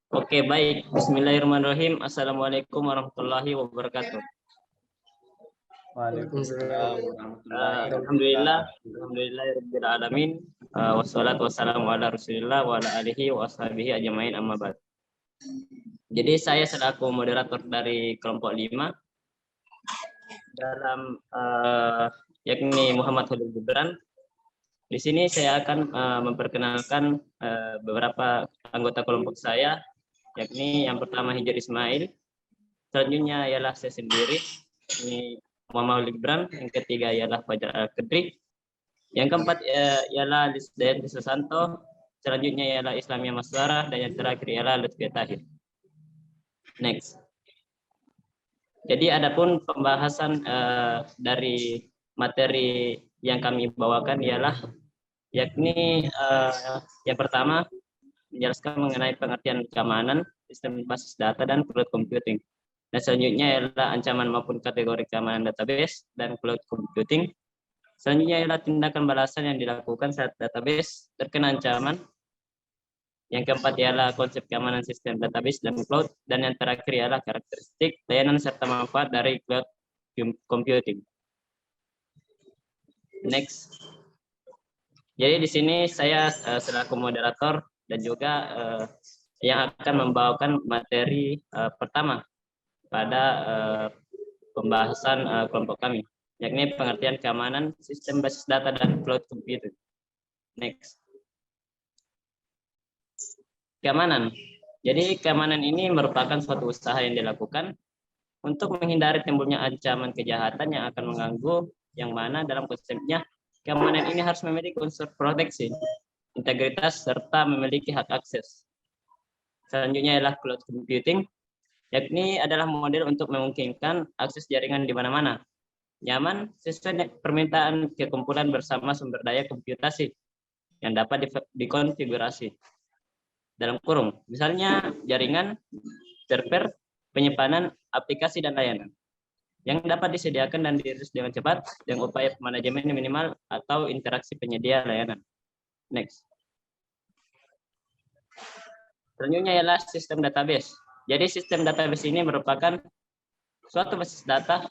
Oke, baik. Bismillahirrahmanirrahim. Assalamualaikum warahmatullahi wabarakatuh. Waalaikumsalam. Alhamdulillah, alamin. Wassalatu wassalamu ala Rasulillah wa ala alihi wa ashabihi ajmain, amma ba'd. Jadi saya selaku moderator dari kelompok 5 dalam yakni Muhammad Khalil Gibran. Di sini saya akan memperkenalkan beberapa anggota kelompok saya, yakni yang pertama Hijr Ismail, selanjutnya ialah saya sendiri, ini Muhammad Gibran, yang ketiga ialah Fajar Al-Qadri, yang keempat ialah Lisdayan Susanto, selanjutnya ialah Islamia Maswarah, dan yang terakhir ialah Lutfi Tahir. Next. Jadi adapun pembahasan dari materi yang kami bawakan ialah yakni yang pertama menjelaskan mengenai pengertian keamanan sistem basis data dan cloud computing. Dan selanjutnya ialah ancaman maupun kategori keamanan database dan cloud computing. Selanjutnya ialah tindakan balasan yang dilakukan saat database terkena ancaman. Yang keempat ialah konsep keamanan sistem database dan cloud. Dan yang terakhir ialah karakteristik, layanan serta manfaat dari cloud computing. Next. Jadi di sini saya selaku moderator dan juga yang akan membawakan materi pertama pada pembahasan kelompok kami, yakni pengertian keamanan sistem basis data dan cloud computing. Next. Keamanan. Jadi keamanan ini merupakan suatu usaha yang dilakukan untuk menghindari timbulnya ancaman kejahatan yang akan mengganggu, yang mana dalam konsepnya keamanan ini harus memiliki unsur proteksi, integritas, serta memiliki hak akses. Selanjutnya ialah cloud computing, yakni adalah model untuk memungkinkan akses jaringan di mana-mana, nyaman, sesuai permintaan kekumpulan bersama sumber daya komputasi yang dapat dikonfigurasi. Dalam kurung, misalnya jaringan, server, penyimpanan, aplikasi, dan layanan yang dapat disediakan dan diurus dengan cepat dengan upaya manajemen minimal atau interaksi penyedia layanan. Next. Selanjutnya ialah sistem database. Jadi sistem database ini merupakan suatu basis data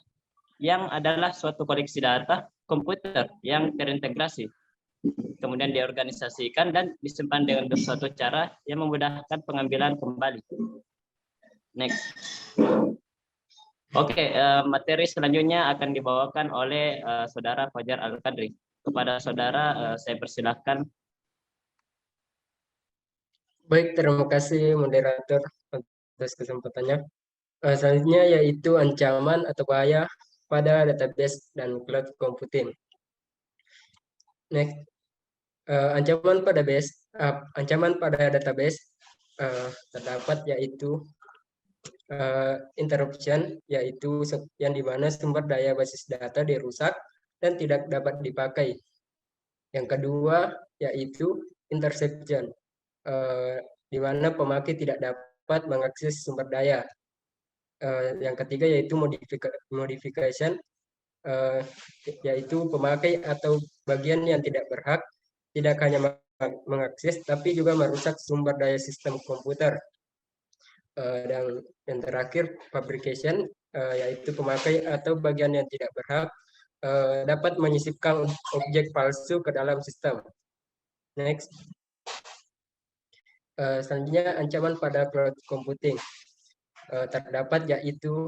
yang adalah suatu koleksi data komputer yang terintegrasi, kemudian diorganisasikan dan disimpan dengan suatu cara yang memudahkan pengambilan kembali. Next. Oke, materi selanjutnya akan dibawakan oleh Saudara Fajar Al-Qadri. Kepada Saudara, saya persilahkan. Baik, terima kasih moderator atas kesempatannya. Selanjutnya yaitu ancaman atau bahaya pada database dan cloud computing. Next. Ancaman pada database terdapat yaitu interruption, yaitu yang dimana sumber daya basis data dirusak dan tidak dapat dipakai. Yang kedua yaitu interception, di mana pemakai tidak dapat mengakses sumber daya. Yang ketiga yaitu modification, yaitu pemakai atau bagian yang tidak berhak tidak hanya mengakses tapi juga merusak sumber daya sistem komputer. Dan yang terakhir fabrication, yaitu pemakai atau bagian yang tidak berhak dapat menyisipkan objek palsu ke dalam sistem. Next. Selanjutnya ancaman pada cloud computing terdapat yaitu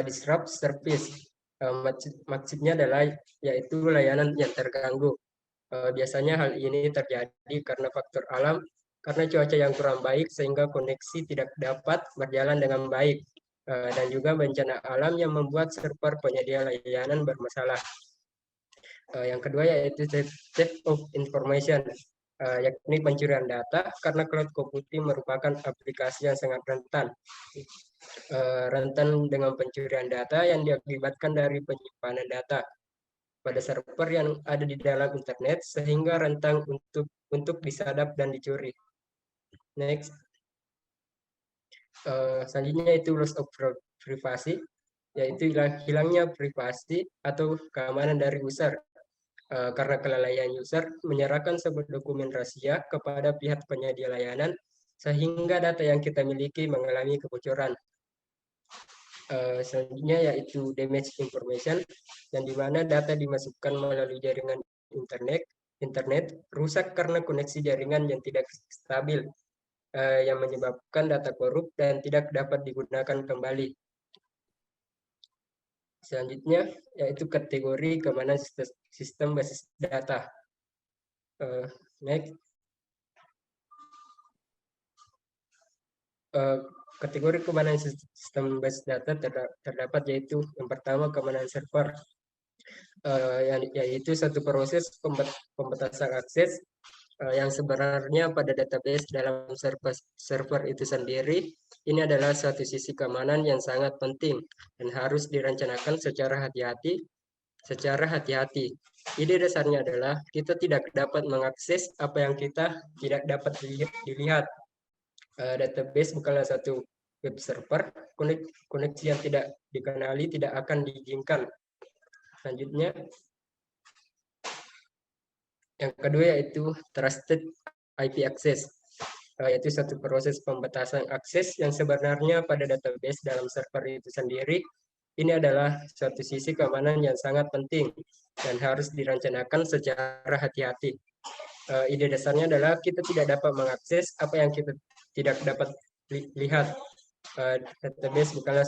disrupt service. Maksudnya adalah yaitu layanan yang terganggu. Biasanya hal ini terjadi karena faktor alam, karena cuaca yang kurang baik sehingga koneksi tidak dapat berjalan dengan baik, dan juga bencana alam yang membuat server penyedia layanan bermasalah. Yang kedua yaitu theft of information, yakni pencurian data, karena cloud computing merupakan aplikasi yang sangat rentan dengan pencurian data yang diakibatkan dari penyimpanan data pada server yang ada di dalam internet sehingga rentan untuk disadap dan dicuri. Next. Selanjutnya itu loss of privacy, yaitu hilangnya privasi atau keamanan dari user. karena kelalaian user menyerahkan sebuah dokumen rahasia kepada pihak penyedia layanan, sehingga data yang kita miliki mengalami kebocoran. Selanjutnya yaitu damage information, yang dimana data dimasukkan melalui jaringan internet rusak karena koneksi jaringan yang tidak stabil, yang menyebabkan data korup dan tidak dapat digunakan kembali. Selanjutnya yaitu kategori keamanan sistem basis data. Next. Kategori keamanan sistem basis data terdapat yaitu yang pertama keamanan server, yaitu satu proses pembatasan akses yang sebenarnya pada database dalam server itu sendiri. Ini adalah satu sisi keamanan yang sangat penting dan harus direncanakan secara hati-hati. Ide dasarnya adalah kita tidak dapat mengakses apa yang kita tidak dapat dilihat. Database bukanlah satu web server, koneksi yang tidak dikenali tidak akan diizinkan. Selanjutnya, yang kedua yaitu trusted IP access, yaitu satu proses pembatasan akses yang sebenarnya pada database dalam server itu sendiri. Ini adalah satu sisi keamanan yang sangat penting dan harus direncanakan secara hati-hati. Ide dasarnya adalah kita tidak dapat mengakses apa yang kita tidak dapat lihat. Database bukanlah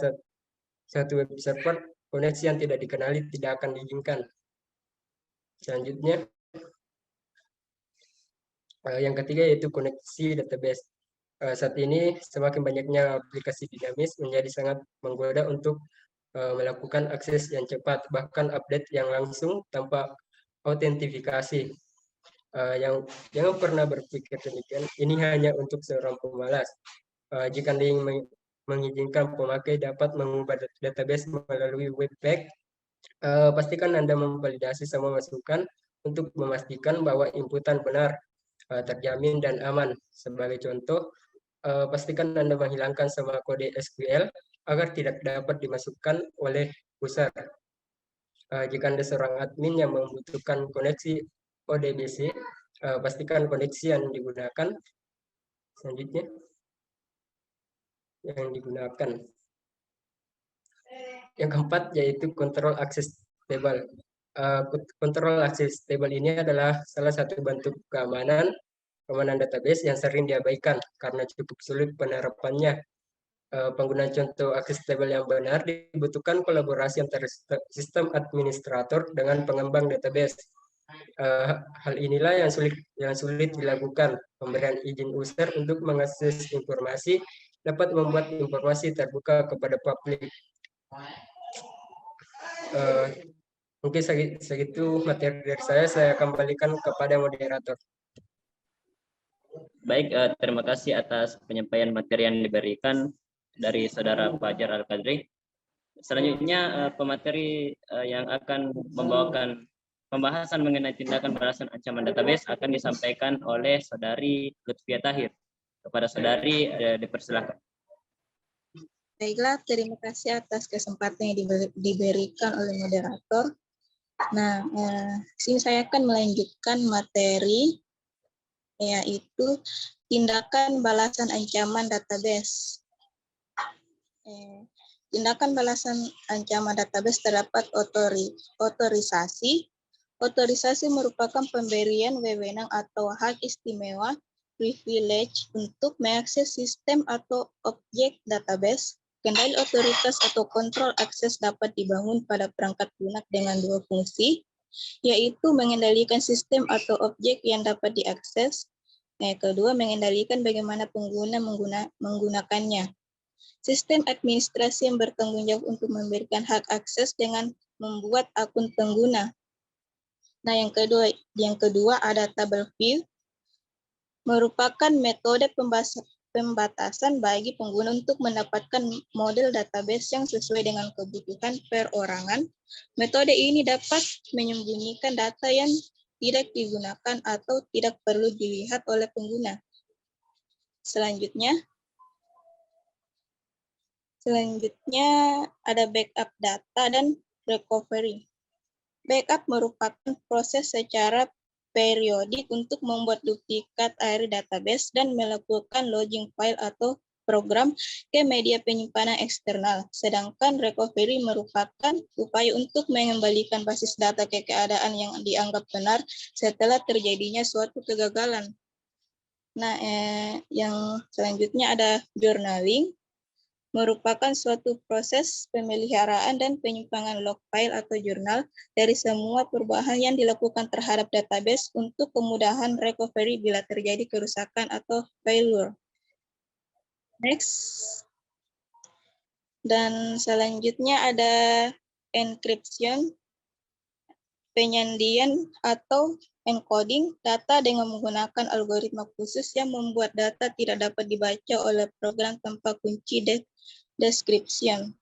satu web server, koneksi yang tidak dikenali tidak akan diizinkan. Selanjutnya, yang ketiga yaitu koneksi database. Saat ini semakin banyaknya aplikasi dinamis menjadi sangat menggoda untuk melakukan akses yang cepat, bahkan update yang langsung tanpa autentifikasi. Yang jangan pernah berpikir demikian, ini hanya untuk seorang pemalas. Jika Anda mengizinkan pemakai dapat mengubah database melalui webpack, pastikan Anda memvalidasi semua masukan untuk memastikan bahwa inputan benar, terjamin dan aman. Sebagai contoh, pastikan Anda menghilangkan semua kode SQL agar tidak dapat dimasukkan oleh user. Jika Anda seorang admin yang membutuhkan koneksi ODBC, pastikan koneksi yang digunakan. Selanjutnya, yang digunakan. Yang keempat yaitu control access table. Control access table ini adalah salah satu bentuk keamanan database yang sering diabaikan karena cukup sulit penerapannya. Penggunaan contoh access table yang benar dibutuhkan kolaborasi antara sistem administrator dengan pengembang database. Hal inilah yang sulit dilakukan. Pemberian izin user untuk mengakses informasi dapat membuat informasi terbuka kepada publik. Mungkin segitu materi dari saya kembalikan kepada moderator. Baik, terima kasih atas penyampaian materi yang diberikan dari Saudara Fajar Al-Qadri. Selanjutnya, pemateri yang akan membawakan pembahasan mengenai tindakan balasan ancaman database akan disampaikan oleh Saudari Lutfia Tahir. Kepada Saudari, dipersilakan. Baiklah, terima kasih atas kesempatan yang diberikan oleh moderator. Nah, sini saya akan melanjutkan materi, yaitu tindakan balasan ancaman database. Tindakan balasan ancaman database terdapat otorisasi. Otorisasi merupakan pemberian wewenang atau hak istimewa, privilege untuk mengakses sistem atau objek database. Kendali otoritas atau kontrol akses dapat dibangun pada perangkat lunak dengan dua fungsi, yaitu mengendalikan sistem atau objek yang dapat diakses. Yang kedua, mengendalikan bagaimana pengguna menggunakannya. Sistem administrasi yang bertanggung jawab untuk memberikan hak akses dengan membuat akun pengguna. Nah, yang kedua ada table view, merupakan metode pembatasan bagi pengguna untuk mendapatkan model database yang sesuai dengan kebutuhan perorangan. Metode ini dapat menyembunyikan data yang tidak digunakan atau tidak perlu dilihat oleh pengguna. Selanjutnya ada backup data dan recovery. Backup merupakan proses secara periodik untuk membuat duplikat air database dan melakukan logging file atau program ke media penyimpanan eksternal. Sedangkan recovery merupakan upaya untuk mengembalikan basis data ke keadaan yang dianggap benar setelah terjadinya suatu kegagalan. Nah, yang selanjutnya ada journaling, merupakan suatu proses pemeliharaan dan penyimpangan log file atau jurnal dari semua perubahan yang dilakukan terhadap database untuk kemudahan recovery bila terjadi kerusakan atau failure. Next. Dan selanjutnya ada encryption, penyandian atau encoding data dengan menggunakan algoritma khusus yang membuat data tidak dapat dibaca oleh program tanpa kunci description.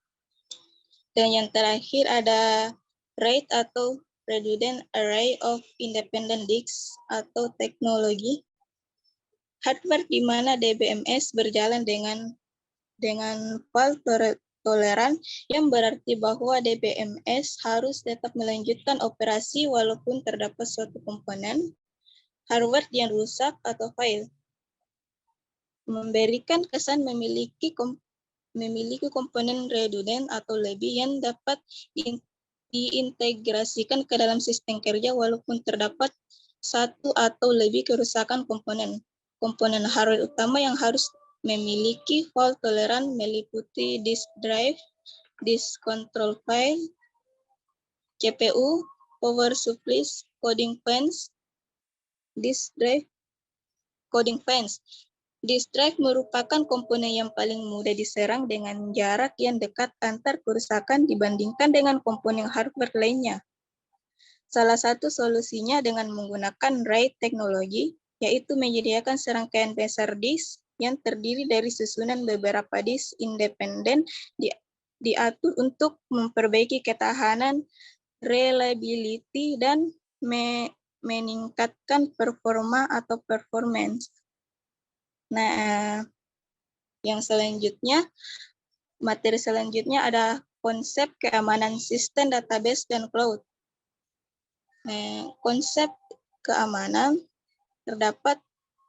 Dan yang terakhir ada RAID atau Redundant Array of Independent Disks atau teknologi hardware di mana DBMS berjalan dengan fault toleran, yang berarti bahwa DBMS harus tetap melanjutkan operasi walaupun terdapat suatu komponen hardware yang rusak atau fail. Memberikan kesan memiliki komponen redundant atau lebih yang dapat diintegrasikan ke dalam sistem kerja walaupun terdapat satu atau lebih kerusakan komponen. Komponen hardware utama yang harus memiliki fault toleran meliputi disk drive, disk control file, CPU, power supplies, coding fans, disk drive, coding fans. Disk drive merupakan komponen yang paling mudah diserang dengan jarak yang dekat antar kerusakan dibandingkan dengan komponen hardware lainnya. Salah satu solusinya dengan menggunakan RAID teknologi, yaitu menyediakan serangkaian besar disk yang terdiri dari susunan beberapa disk independen diatur untuk memperbaiki ketahanan, reliability, dan meningkatkan performa atau performance. Nah, yang selanjutnya, materi selanjutnya ada konsep keamanan sistem database dan cloud. Nah, konsep keamanan terdapat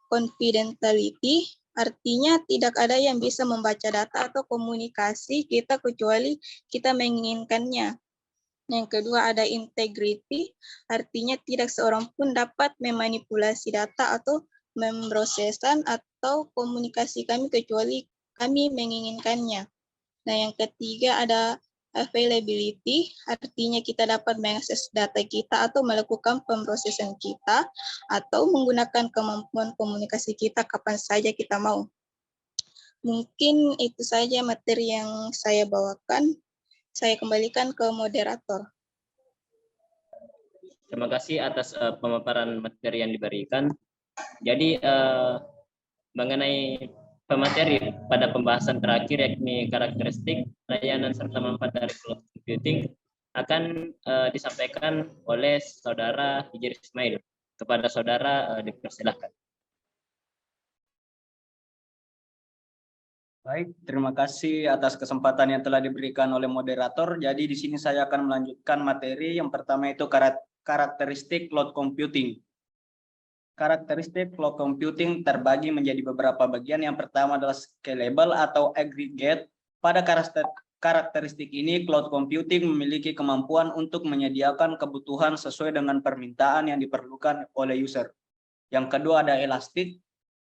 confidentiality, artinya tidak ada yang bisa membaca data atau komunikasi kita kecuali kita menginginkannya. Yang kedua ada integrity, artinya tidak seorang pun dapat memanipulasi data atau memproseskan atau komunikasi kami kecuali kami menginginkannya. Nah, yang ketiga ada availability, artinya kita dapat mengakses data kita atau melakukan pemrosesan kita atau menggunakan kemampuan komunikasi kita kapan saja kita mau. Mungkin itu saja materi yang saya bawakan. Saya kembalikan ke moderator. Terima kasih atas pemaparan materi yang diberikan. Jadi mengenai pemateri pada pembahasan terakhir yakni karakteristik, layanan serta manfaat dari cloud computing akan disampaikan oleh Saudara Hijri Ismail. Kepada Saudara dipersilahkan. Baik, terima kasih atas kesempatan yang telah diberikan oleh moderator. Jadi di sini saya akan melanjutkan materi yang pertama itu karakteristik cloud computing. Karakteristik cloud computing terbagi menjadi beberapa bagian. Yang pertama adalah scalable atau aggregate. Pada karakteristik ini, cloud computing memiliki kemampuan untuk menyediakan kebutuhan sesuai dengan permintaan yang diperlukan oleh user. Yang kedua ada elastic.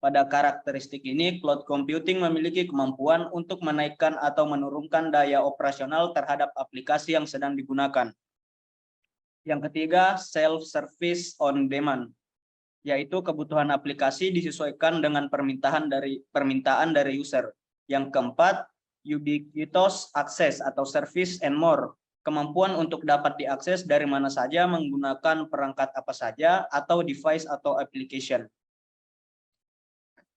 Pada karakteristik ini, cloud computing memiliki kemampuan untuk menaikkan atau menurunkan daya operasional terhadap aplikasi yang sedang digunakan. Yang ketiga, self-service on demand, yaitu kebutuhan aplikasi disesuaikan dengan permintaan dari user. Yang keempat, ubiquitous access atau service and more, kemampuan untuk dapat diakses dari mana saja menggunakan perangkat apa saja atau device atau application.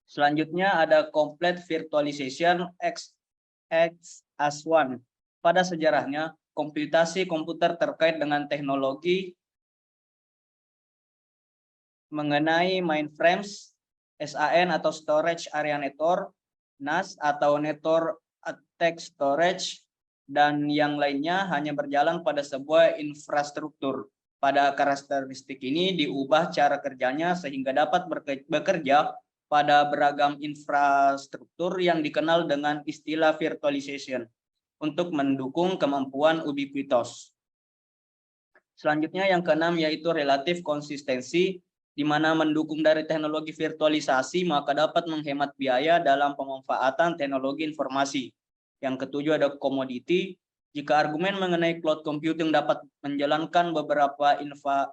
Selanjutnya ada complete virtualization X as one. Pada sejarahnya, komputasi komputer terkait dengan teknologi mengenai mainframes, SAN atau Storage Area Network, NAS atau Network Attached Storage, dan yang lainnya hanya berjalan pada sebuah infrastruktur. Pada karakteristik ini diubah cara kerjanya sehingga dapat bekerja pada beragam infrastruktur yang dikenal dengan istilah virtualization untuk mendukung kemampuan ubiquitous. Selanjutnya yang keenam yaitu relatif konsistensi, di mana mendukung dari teknologi virtualisasi maka dapat menghemat biaya dalam pemanfaatan teknologi informasi. Yang ketujuh ada commodity. Jika argumen mengenai cloud computing dapat menjalankan beberapa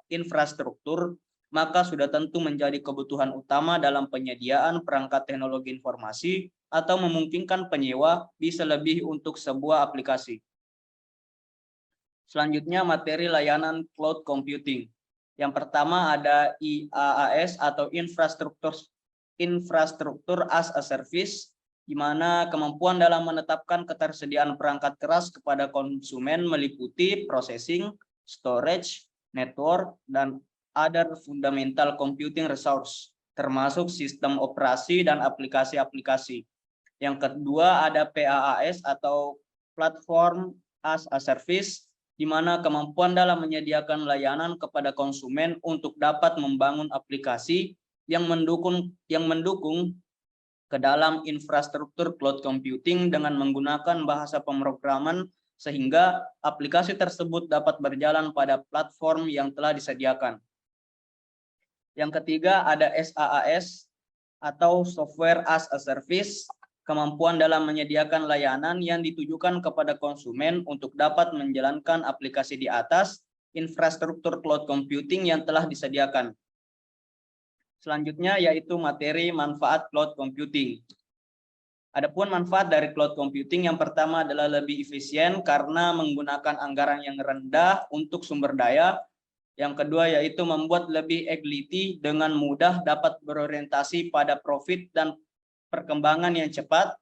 infrastruktur, maka sudah tentu menjadi kebutuhan utama dalam penyediaan perangkat teknologi informasi atau memungkinkan penyewa bisa lebih untuk sebuah aplikasi. Selanjutnya materi layanan cloud computing. Yang pertama ada IaaS atau infrastruktur as a service, di mana kemampuan dalam menetapkan ketersediaan perangkat keras kepada konsumen meliputi processing, storage, network, dan other fundamental computing resource, termasuk sistem operasi dan aplikasi-aplikasi. Yang kedua ada PaaS atau platform as a service, di mana kemampuan dalam menyediakan layanan kepada konsumen untuk dapat membangun aplikasi yang mendukung ke dalam infrastruktur cloud computing dengan menggunakan bahasa pemrograman sehingga aplikasi tersebut dapat berjalan pada platform yang telah disediakan. Yang ketiga ada SaaS atau software as a service, kemampuan dalam menyediakan layanan yang ditujukan kepada konsumen untuk dapat menjalankan aplikasi di atas infrastruktur cloud computing yang telah disediakan. Selanjutnya yaitu materi manfaat cloud computing. Adapun manfaat dari cloud computing yang pertama adalah lebih efisien karena menggunakan anggaran yang rendah untuk sumber daya. Yang kedua yaitu membuat lebih agility dengan mudah dapat berorientasi pada profit dan perkembangan yang cepat.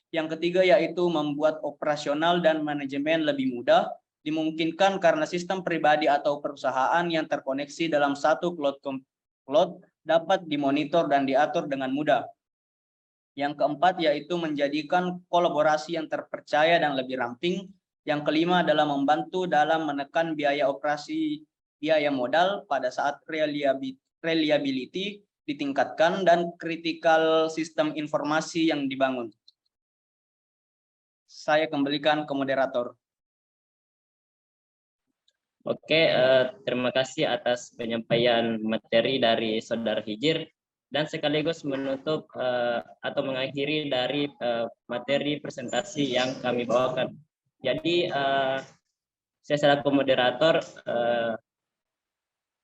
Yang ketiga yaitu membuat operasional dan manajemen lebih mudah, dimungkinkan karena sistem pribadi atau perusahaan yang terkoneksi dalam satu cloud dapat dimonitor dan diatur dengan mudah. Yang keempat yaitu menjadikan kolaborasi yang terpercaya dan lebih ramping. Yang kelima adalah membantu dalam menekan biaya operasi, biaya modal pada saat reliability ditingkatkan dan critical sistem informasi yang dibangun. Saya kembalikan ke moderator. Oke, terima kasih atas penyampaian materi dari Saudara Hijir dan sekaligus menutup atau mengakhiri dari materi presentasi yang kami bawakan. Jadi saya selaku moderator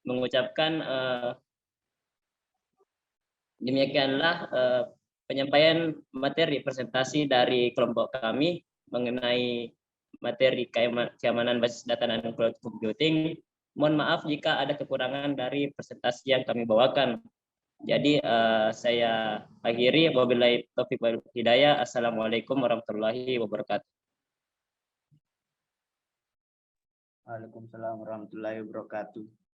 mengucapkan demikianlah penyampaian materi presentasi dari kelompok kami mengenai materi keamanan basis data dan cloud computing. Mohon maaf jika ada kekurangan dari presentasi yang kami bawakan. Jadi saya akhiri, wabillahi taufiq wal hidayah. Assalamualaikum warahmatullahi wabarakatuh. Waalaikumsalam warahmatullahi wabarakatuh.